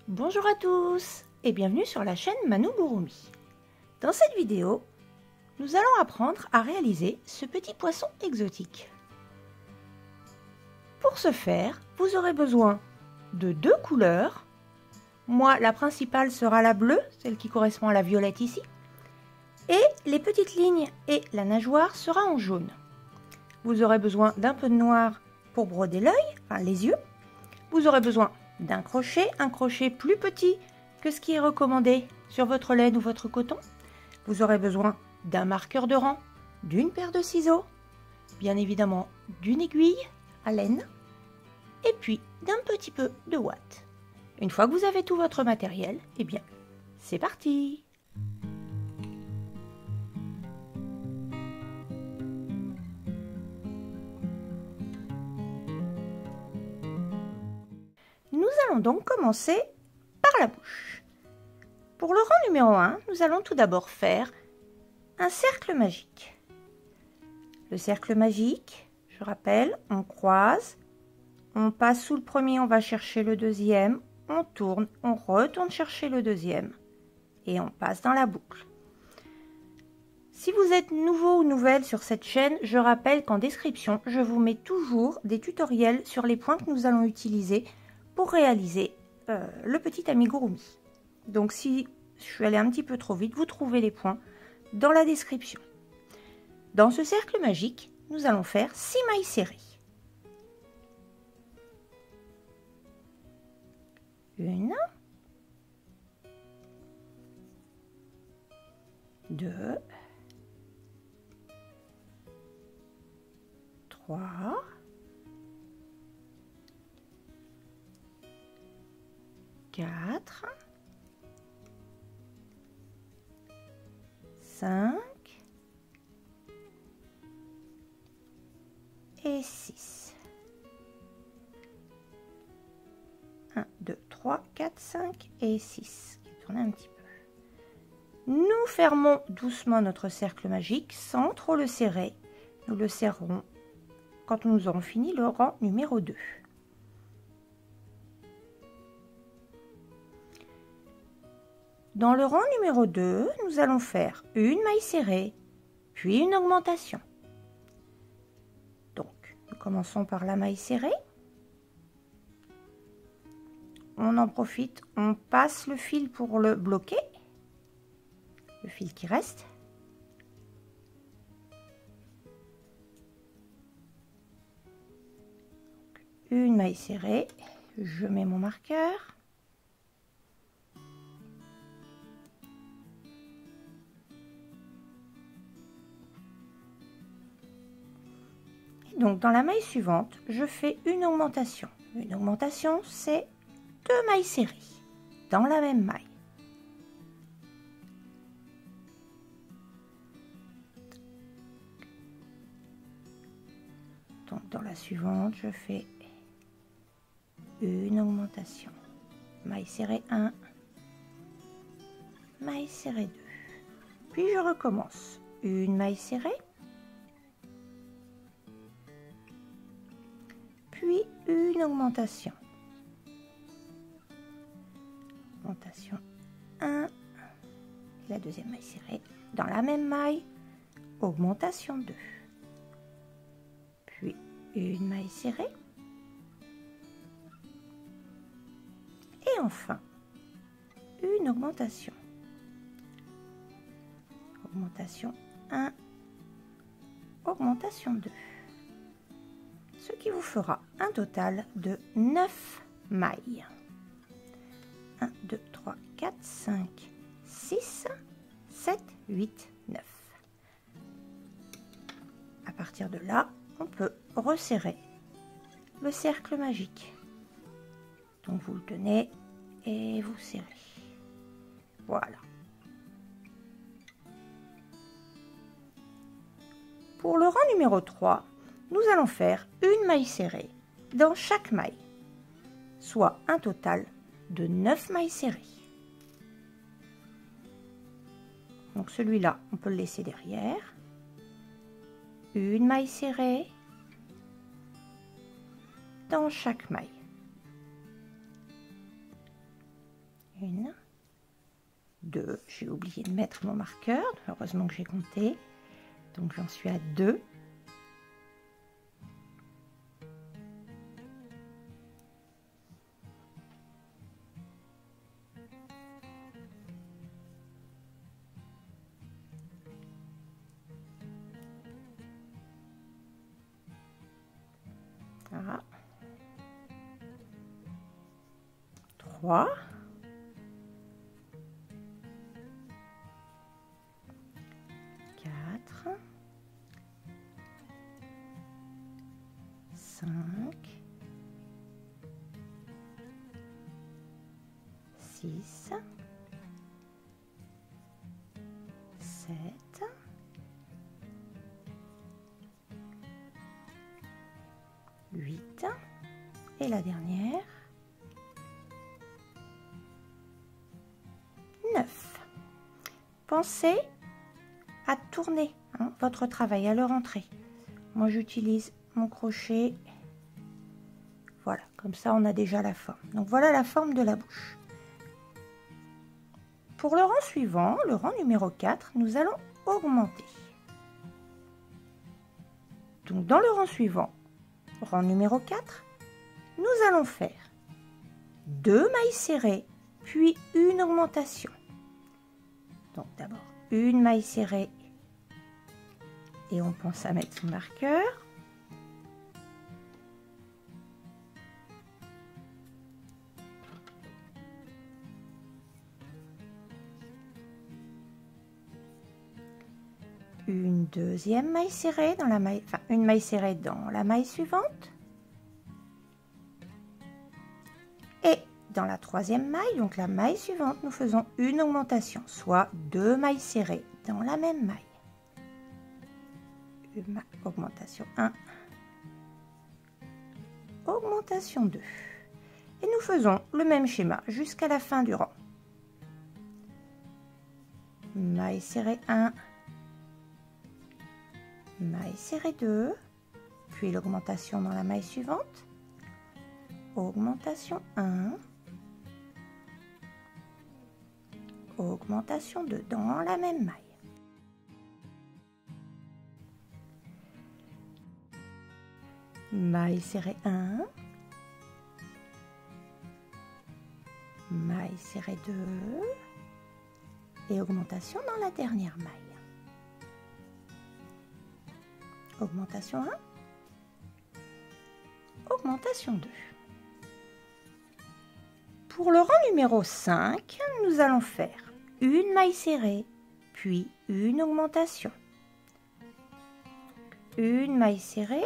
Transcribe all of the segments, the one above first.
Bonjour à tous et bienvenue sur la chaîne Manu Gurumi. Dans cette vidéo, nous allons apprendre à réaliser ce petit poisson exotique. Pour ce faire, vous aurez besoin de deux couleurs. Moi, la principale sera la bleue, celle qui correspond à la violette ici. Et les petites lignes et la nageoire sera en jaune. Vous aurez besoin d'un peu de noir pour broder l'œil, enfin les yeux. Vous aurez besoin d'un crochet, un crochet plus petit que ce qui est recommandé sur votre laine ou votre coton. Vous aurez besoin d'un marqueur de rang, d'une paire de ciseaux, bien évidemment d'une aiguille à laine et puis d'un petit peu de ouate. Une fois que vous avez tout votre matériel, eh bien, c'est parti! Nous allons donc commencer par la bouche. Pour le rang numéro 1, nous allons tout d'abord faire un cercle magique. Le cercle magique, je rappelle, on croise, on passe sous le premier, on va chercher le deuxième, on tourne, on retourne chercher le deuxième et on passe dans la boucle. Si vous êtes nouveau ou nouvelle sur cette chaîne, je rappelle qu'en description, je vous mets toujours des tutoriels sur les points que nous allons utiliser pour réaliser le petit amigurumi. Donc si je suis allée un petit peu trop vite, vous trouvez les points dans la description. Dans ce cercle magique, nous allons faire 6 mailles serrées. 1, 2, 3, 4, 5 et 6. 1, 2, 3, 4, 5 et 6. Tournez un petit peu. Nous fermons doucement notre cercle magique sans trop le serrer. Nous le serrerons quand nous aurons fini le rang numéro 2. Dans le rang numéro 2, nous allons faire une maille serrée, puis une augmentation. Donc, nous commençons par la maille serrée. On en profite, on passe le fil pour le bloquer, le fil qui reste. Une maille serrée, je mets mon marqueur. Donc dans la maille suivante, je fais une augmentation. Une augmentation, c'est 2 mailles serrées dans la même maille. Donc dans la suivante, je fais une augmentation. Maille serrée 1, maille serrée 2. Puis je recommence. Une maille serrée. Puis une augmentation. Augmentation 1. La deuxième maille serrée. Dans la même maille, augmentation 2. Puis une maille serrée. Et enfin, une augmentation. Augmentation 1. Augmentation 2. Ce qui vous fera un total de 9 mailles. 1, 2, 3, 4, 5, 6, 7, 8, 9. À partir de là, on peut resserrer le cercle magique. Donc vous le tenez et vous serrez. Voilà. Pour le rang numéro 3, nous allons faire une maille serrée dans chaque maille, soit un total de 9 mailles serrées. Donc celui-là, on peut le laisser derrière. Une maille serrée dans chaque maille. 2. J'ai oublié de mettre mon marqueur. Heureusement que j'ai compté. Donc j'en suis à 2. Voilà. 3. 4. 5. 6. 7. 8. Et la dernière. 9. Pensez à tourner votre travail à le rentrer. Moi j'utilise mon crochet. Voilà, comme ça on a déjà la forme. Donc voilà la forme de la bouche. Pour le rang suivant, le rang numéro 4, nous allons augmenter. Donc dans le rang suivant, rang numéro 4, nous allons faire 2 mailles serrées, puis une augmentation. Donc d'abord une maille serrée et on pense à mettre son marqueur. Une deuxième maille serrée dans la maille, enfin une maille serrée dans la maille suivante. Et dans la troisième maille, donc la maille suivante, nous faisons une augmentation, soit 2 mailles serrées dans la même maille. Augmentation 1, augmentation 2. Et nous faisons le même schéma jusqu'à la fin du rang. Maille serrée 1, maille serrée 2, puis l'augmentation dans la maille suivante, augmentation 1, augmentation 2 dans la même maille. Maille serrée 1, maille serrée 2 et augmentation dans la dernière maille. Augmentation 1, augmentation 2. Pour le rang numéro 5, nous allons faire une maille serrée, puis une augmentation. Une maille serrée,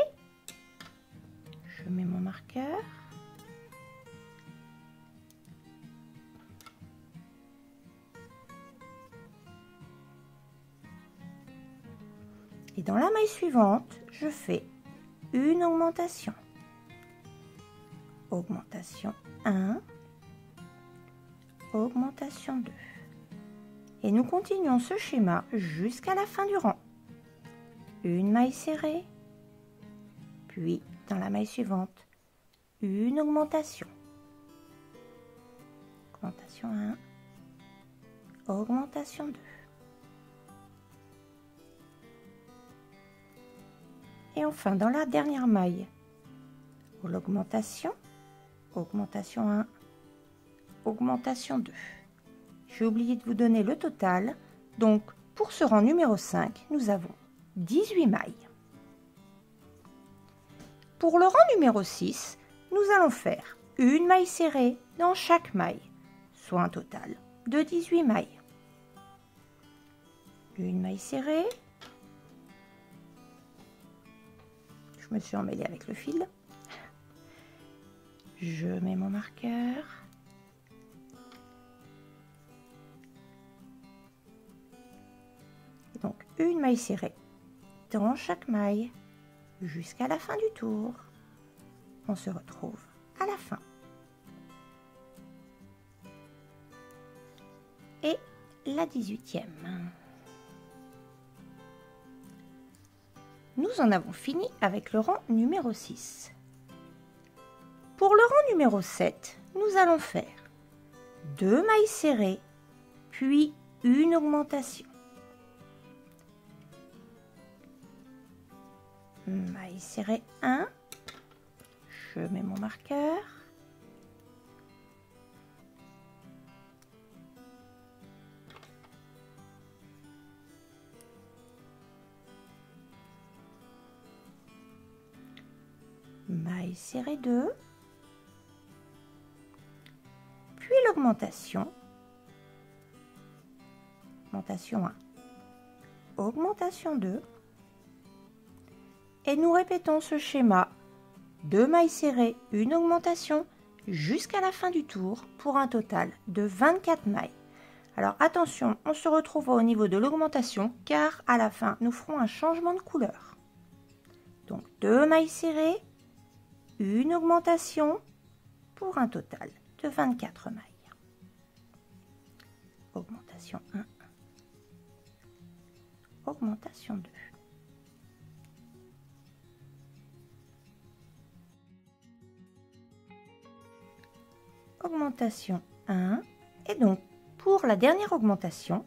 je mets mon marqueur. Et dans la maille suivante, je fais une augmentation. Augmentation 1, augmentation 2. Et nous continuons ce schéma jusqu'à la fin du rang. Une maille serrée, puis dans la maille suivante, une augmentation. Augmentation 1, augmentation 2. Et enfin, dans la dernière maille, pour l'augmentation, augmentation 1, augmentation 2. J'ai oublié de vous donner le total. Donc, pour ce rang numéro 5, nous avons 18 mailles. Pour le rang numéro 6, nous allons faire une maille serrée dans chaque maille, soit un total de 18 mailles. Une maille serrée. Je me suis emmêlée avec le fil. Je mets mon marqueur. Et donc une maille serrée dans chaque maille jusqu'à la fin du tour. On se retrouve à la fin. Et la 18e. Nous en avons fini avec le rang numéro 6. Pour le rang numéro 7, nous allons faire 2 mailles serrées, puis une augmentation. Maille serrée 1, je mets mon marqueur. Maille serrée 2, puis l'augmentation, augmentation 1, augmentation 2, et nous répétons ce schéma, 2 mailles serrées, une augmentation, jusqu'à la fin du tour pour un total de 24 mailles. Alors attention, on se retrouve au niveau de l'augmentation car à la fin, nous ferons un changement de couleur. Donc 2 mailles serrées, une augmentation pour un total de 24 mailles. Augmentation 1, augmentation 2. Augmentation 1 et donc pour la dernière augmentation,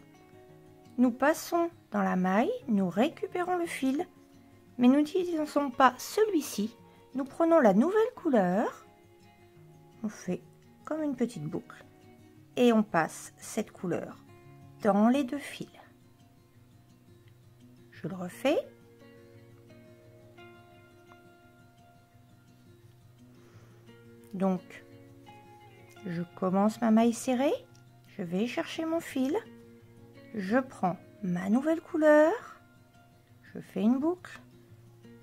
nous passons dans la maille, nous récupérons le fil, mais nous n'utilisons pas celui-ci. Nous prenons la nouvelle couleur, on fait comme une petite boucle et on passe cette couleur dans les deux fils. Je le refais. Donc, je commence ma maille serrée, je vais chercher mon fil, je prends ma nouvelle couleur, je fais une boucle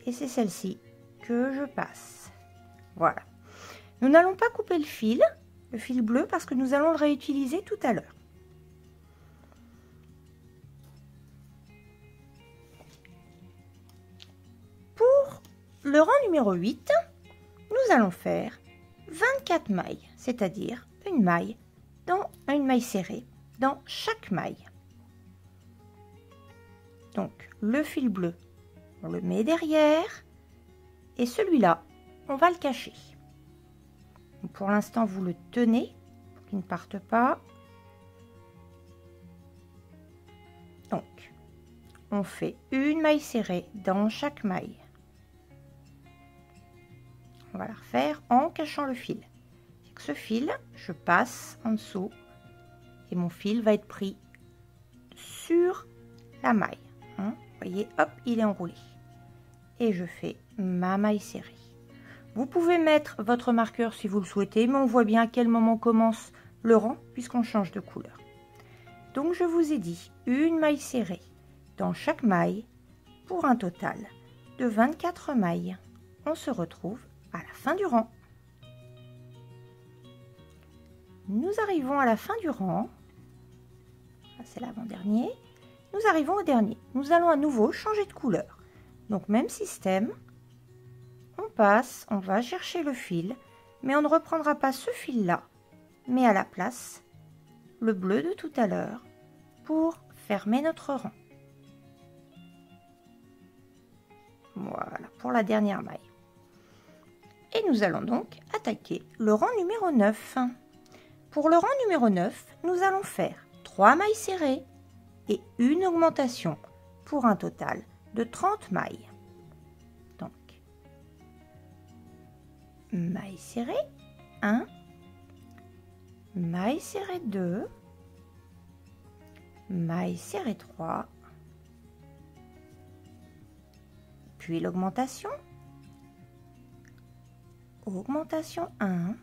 et c'est celle-ci que je passe. Voilà. Nous n'allons pas couper le fil bleu, parce que nous allons le réutiliser tout à l'heure. Pour le rang numéro 8, nous allons faire 24 mailles, c'est-à-dire une maille serrée dans chaque maille. Donc le fil bleu, on le met derrière. Et celui-là, on va le cacher. Donc pour l'instant, vous le tenez pour qu'il ne parte pas. Donc, on fait une maille serrée dans chaque maille. On va la refaire en cachant le fil. Avec ce fil, je passe en dessous et mon fil va être pris sur la maille. Vous voyez, hop, il est enroulé. Et je fais ma maille serrée. Vous pouvez mettre votre marqueur si vous le souhaitez, mais on voit bien à quel moment commence le rang puisqu'on change de couleur. Donc je vous ai dit une maille serrée dans chaque maille pour un total de 24 mailles. On se retrouve à la fin du rang. Nous arrivons à la fin du rang. C'est l'avant-dernier. Nous arrivons au dernier. Nous allons à nouveau changer de couleur. Donc même système, on passe, on va chercher le fil, mais on ne reprendra pas ce fil-là, mais à la place, le bleu de tout à l'heure pour fermer notre rang. Voilà, pour la dernière maille. Et nous allons donc attaquer le rang numéro 9. Pour le rang numéro 9, nous allons faire 3 mailles serrées et une augmentation pour un total de 30 mailles. Donc, maille serrée 1, maille serrée 2, maille serrée 3, puis l'augmentation, augmentation 1,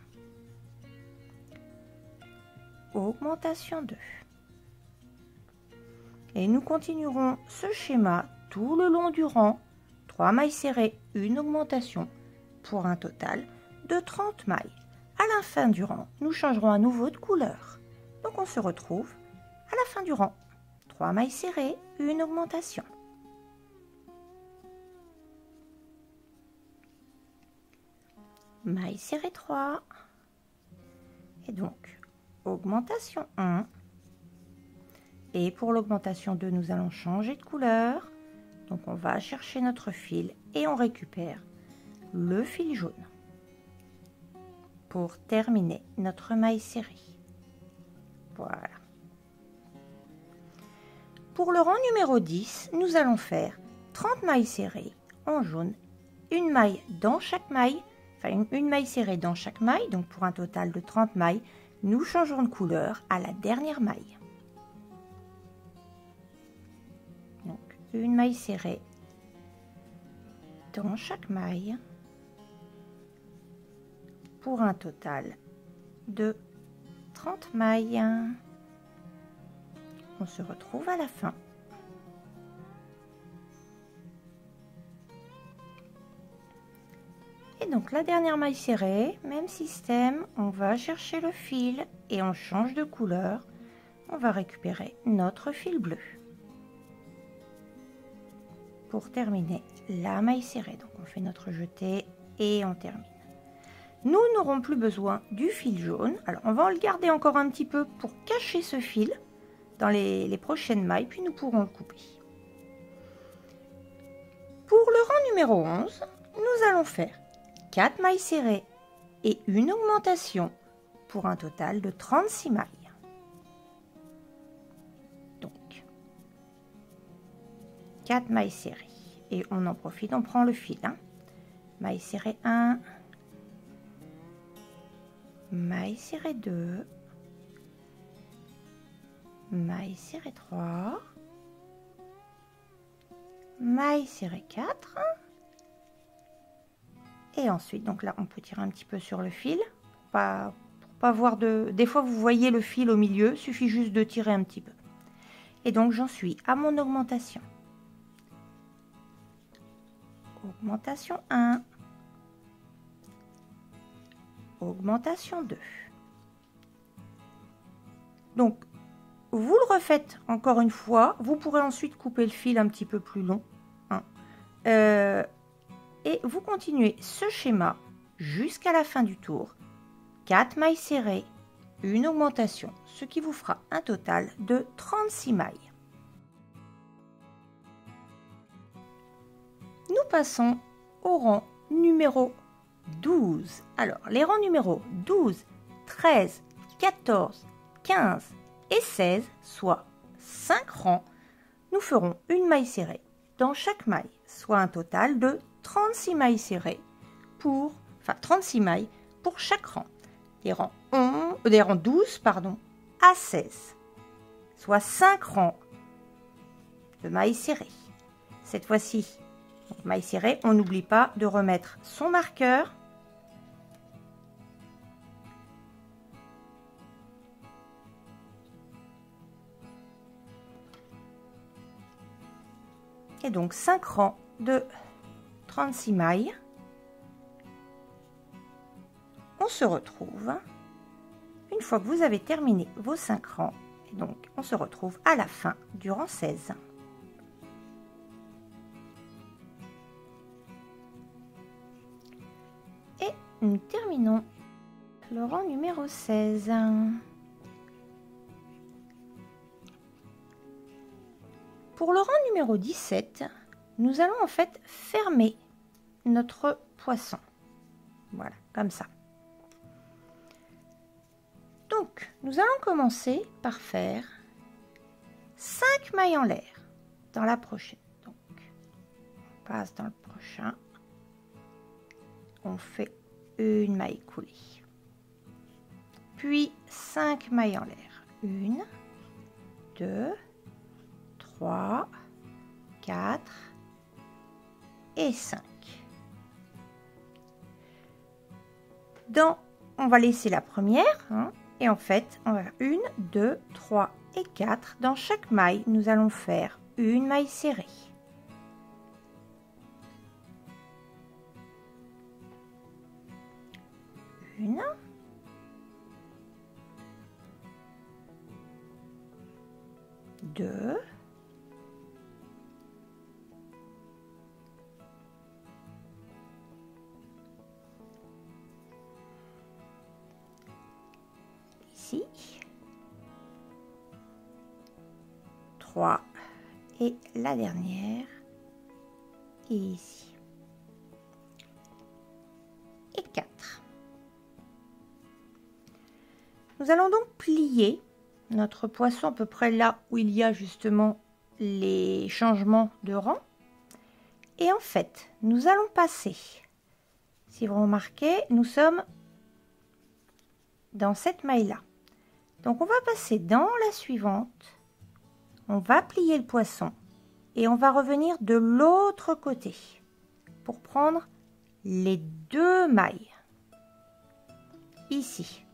augmentation 2. Et nous continuerons ce schéma tout le long du rang, 3 mailles serrées, une augmentation pour un total de 30 mailles. À la fin du rang, nous changerons à nouveau de couleur. Donc on se retrouve à la fin du rang. 3 mailles serrées, une augmentation. Maille serrée 3. Et donc, augmentation 1. Et pour l'augmentation 2, nous allons changer de couleur. Donc on va chercher notre fil et on récupère le fil jaune pour terminer notre maille serrée. Voilà. Pour le rang numéro 10, nous allons faire 30 mailles serrées en jaune, une maille dans chaque maille, enfin une maille serrée dans chaque maille, donc pour un total de 30 mailles, nous changeons de couleur à la dernière maille. Donc une maille serrée dans chaque maille pour un total de 30 mailles. On se retrouve à la fin. Et donc la dernière maille serrée, même système, on va chercher le fil et on change de couleur. On va récupérer notre fil bleu. Pour terminer la maille serrée, donc on fait notre jeté et on termine. Nous n'aurons plus besoin du fil jaune. Alors on va le garder encore un petit peu pour cacher ce fil dans les prochaines mailles, puis nous pourrons le couper. Pour le rang numéro 11, nous allons faire 4 mailles serrées et une augmentation pour un total de 36 mailles. Donc 4 mailles serrées et on en profite, on prend le fil. Maille serrée 1, maille serrée 2, maille serrée 3, maille serrée 4 et ensuite donc là on peut tirer un petit peu sur le fil pour pas voir des fois vous voyez le fil au milieu, suffit juste de tirer un petit peu. Et donc j'en suis à mon augmentation. Augmentation 1, augmentation 2. Donc vous le refaites encore une fois, vous pourrez ensuite couper le fil un petit peu plus long. Et vous continuez ce schéma jusqu'à la fin du tour. 4 mailles serrées, une augmentation, ce qui vous fera un total de 36 mailles. Nous passons au rang numéro 12. Alors, les rangs numéros 12, 13, 14, 15 et 16, soit 5 rangs, nous ferons une maille serrée dans chaque maille, soit un total de 36 mailles serrées pour, 36 mailles pour chaque rang. Des rangs 12 à 16, soit 5 rangs de mailles serrées. Cette fois-ci, maille serrée, on n'oublie pas de remettre son marqueur et donc 5 rangs de 36 mailles. On se retrouve une fois que vous avez terminé vos 5 rangs et donc on se retrouve à la fin du rang 16. Et nous terminons le rang numéro 16. Pour le rang numéro 17, nous allons en fait fermer notre poisson. Voilà, comme ça. Donc, nous allons commencer par faire 5 mailles en l'air dans la prochaine. Donc, on passe dans le prochain. On fait une maille coulée. Puis 5 mailles en l'air. 1, 2, 3, 4 et 5. On va laisser la première, et en fait, on va faire 1, 2, 3 et 4. Dans chaque maille, nous allons faire une maille serrée. Une. Deux. Ici. 3 et la dernière ici. Et 4. Nous allons donc plier notre poisson à peu près là où il y a justement les changements de rang. Et en fait, nous allons passer, si vous remarquez, nous sommes dans cette maille-là. Donc on va passer dans la suivante, on va plier le poisson et on va revenir de l'autre côté pour prendre les 2 mailles ici.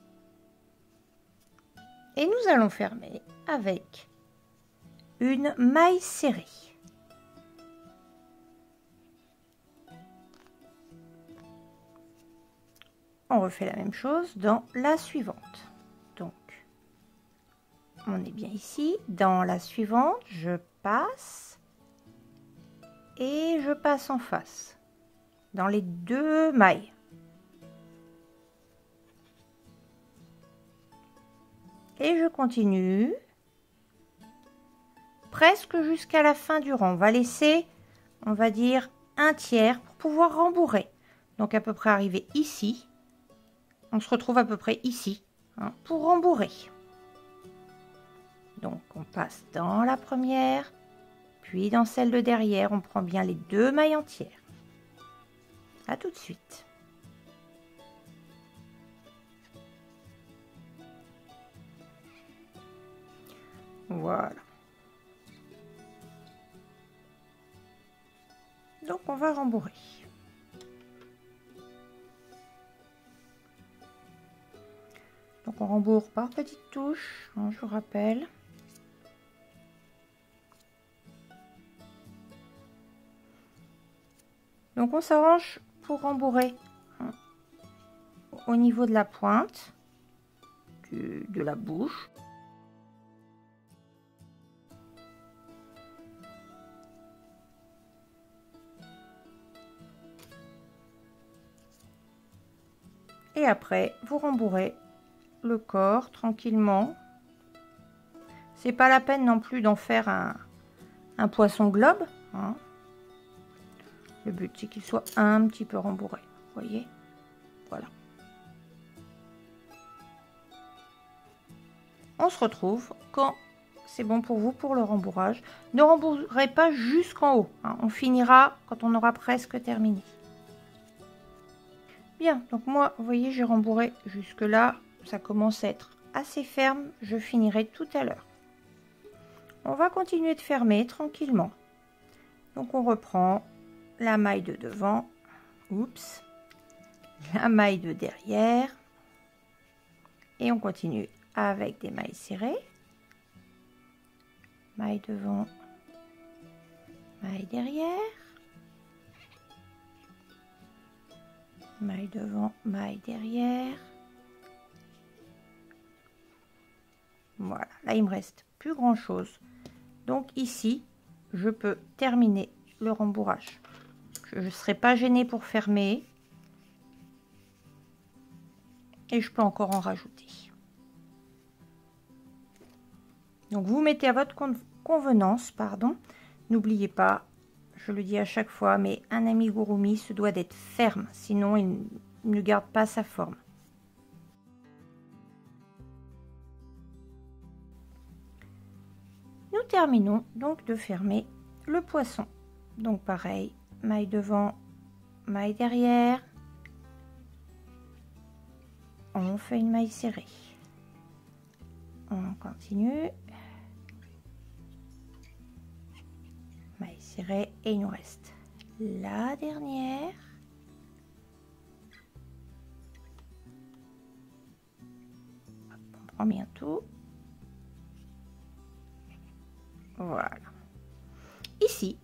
Et nous allons fermer avec une maille serrée. On refait la même chose dans la suivante. Donc, on est bien ici. Dans la suivante, je passe et je passe en face dans les 2 mailles. Et je continue presque jusqu'à la fin du rang. On va laisser, on va dire, un tiers pour pouvoir rembourrer. Donc à peu près arriver ici. On se retrouve à peu près ici hein, pour rembourrer. Donc on passe dans la première, puis dans celle de derrière, on prend bien les 2 mailles entières. À tout de suite. Voilà. Donc on va rembourrer. Donc on rembourre par petites touches, hein, je vous rappelle. Donc on s'arrange pour rembourrer hein, au niveau de la pointe de la bouche. Et après, vous rembourrez le corps tranquillement. C'est pas la peine non plus d'en faire un poisson globe. Hein. Le but, c'est qu'il soit un petit peu rembourré. Vous voyez? Voilà. On se retrouve quand c'est bon pour vous pour le rembourrage. Ne rembourrez pas jusqu'en haut. Hein. On finira quand on aura presque terminé. Bien, donc moi, vous voyez, j'ai rembourré jusque là. Ça commence à être assez ferme. Je finirai tout à l'heure. On va continuer de fermer tranquillement. Donc on reprend la maille de devant. Oups. La maille de derrière. Et on continue avec des mailles serrées. Maille devant. Maille derrière. Maille devant, maille derrière. Voilà, là il me reste plus grand chose. Donc ici, je peux terminer le rembourrage. Je ne serai pas gênée pour fermer. Et je peux encore en rajouter. Donc vous mettez à votre convenance, pardon. N'oubliez pas, je le dis à chaque fois, mais un amigurumi se doit d'être ferme, sinon il ne garde pas sa forme. Nous terminons donc de fermer le poisson. Donc pareil, maille devant, maille derrière. On fait une maille serrée. On continue. Maille serrée et il nous reste la dernière. On prend bien tout. Voilà. Ici,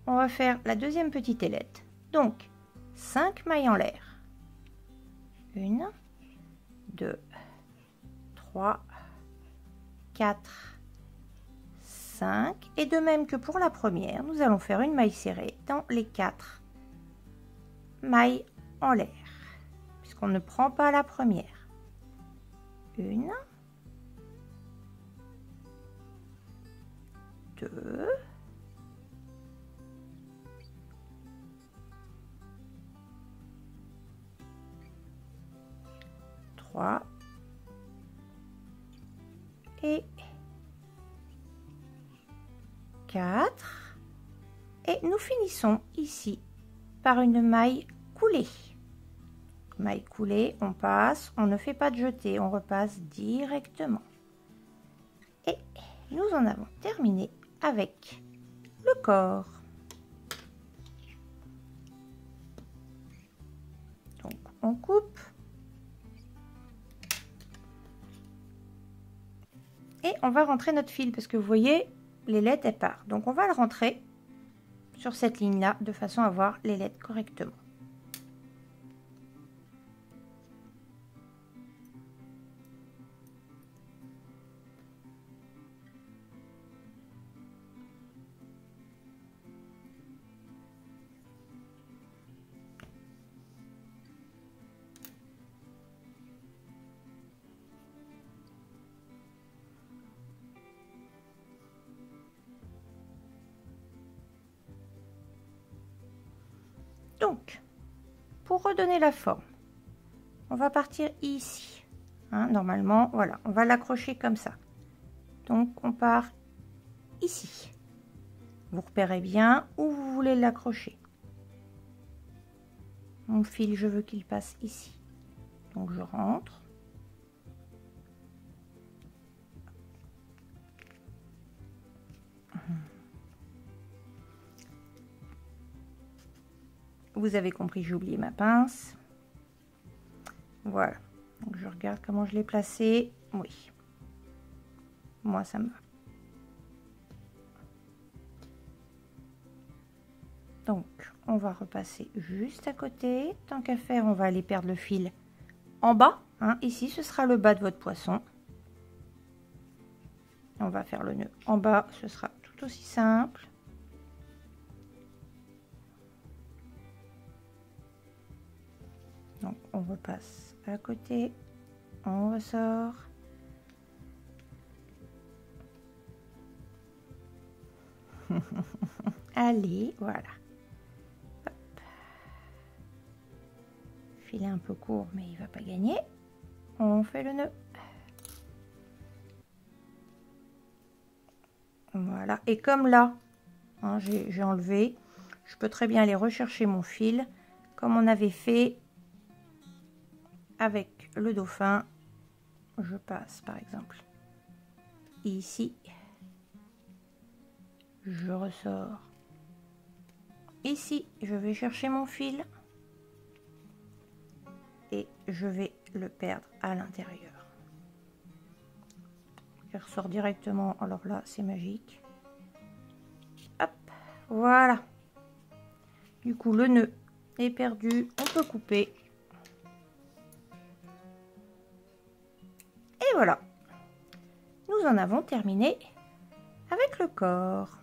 on va faire la deuxième petite ailette. Donc, 5 mailles en l'air. 1, 2, 3, 4, 5. Et de même que pour la première, nous allons faire une maille serrée dans les 4 mailles en l'air, puisqu'on ne prend pas la première. 1, 2, 3 et 4 et nous finissons ici par une maille coulée. Maille coulée, on passe, on ne fait pas de jeté, on repasse directement. Et nous en avons terminé avec le corps. Donc on coupe et on va rentrer notre fil parce que vous voyez l'ailette elle part. Donc on va le rentrer sur cette ligne là de façon à voir l'ailette correctement. Donc, pour redonner la forme, on va partir ici. Hein, normalement, voilà, on va l'accrocher comme ça. Donc, on part ici. Vous repérez bien où vous voulez l'accrocher. Mon fil, je veux qu'il passe ici. Donc, je rentre. Vous avez compris, j'ai oublié ma pince. Voilà. Donc, je regarde comment je l'ai placé. Oui. Moi, ça me va. Donc, on va repasser juste à côté. Tant qu'à faire, on va aller perdre le fil en bas. Hein. Ici, ce sera le bas de votre poisson. On va faire le nœud en bas. Ce sera tout aussi simple. Donc, on repasse à côté. On ressort. Allez, voilà. Hop. Filet un peu court, mais il va pas gagner. On fait le nœud. Voilà. Et comme là, hein, j'ai enlevé, je peux très bien aller rechercher mon fil, comme on avait fait avec le dauphin. Je passe, par exemple, ici. Je ressors. Ici, je vais chercher mon fil et je vais le perdre à l'intérieur. Il ressort directement, alors là, c'est magique. Hop, voilà. Du coup, le nœud est perdu, on peut couper. Et voilà, nous en avons terminé avec le corps.